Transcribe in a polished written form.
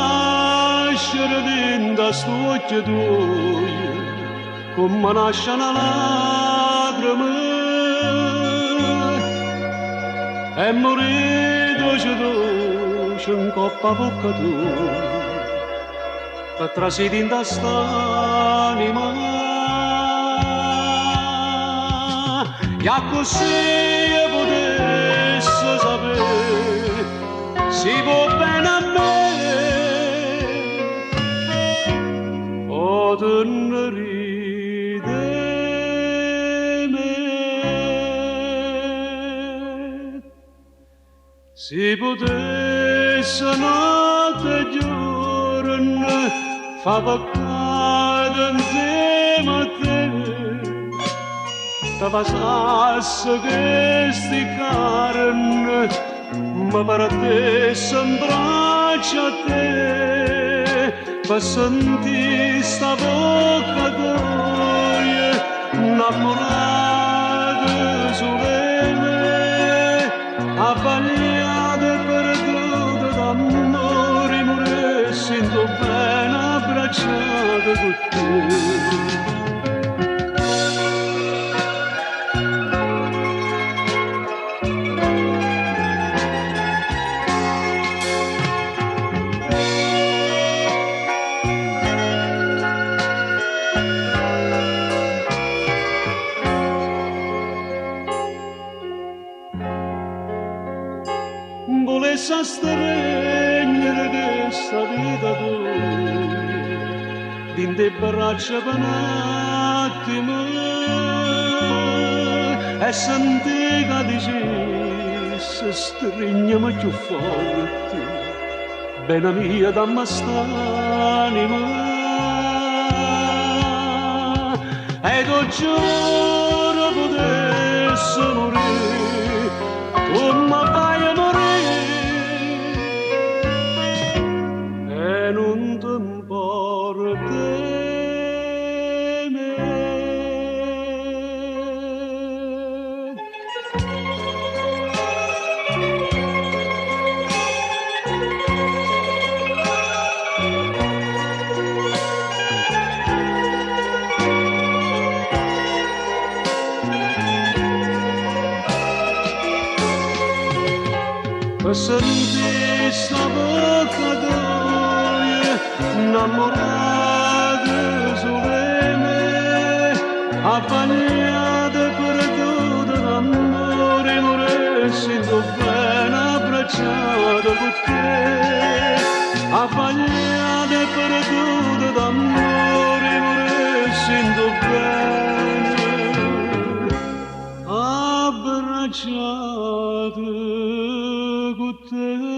nascere dentro sto occhio tuo, come nasce una lacrima, e morire dolce dolce in coppa a bocca tua, per trasiti in quest'anima. E così potesse sapere, si può bene a me, o tenerite me. Si potesse notte e giorno fa peccato insieme a te, te passasse questi carne, ma per te s'imbraccia a te, per sentire sta bocca tua, innamorata solene, avvagliata e perduta d'amore, morire sento bene abbracciata con te. Volesse stregnere questa vita tua, in te braccia per un attimo, e senti che dicesse stringiami più forte, bene mia dammi st'anima, ed un giorno potesse morire, come vai a morire, e non ti importa me. Per sentire sta bocca tua, innamorata solene, avvagliata e perduta d'amore, morire sento bene abbracciata con te, avvagliata e perduta d'amore, morire sento bene abbracciata con te.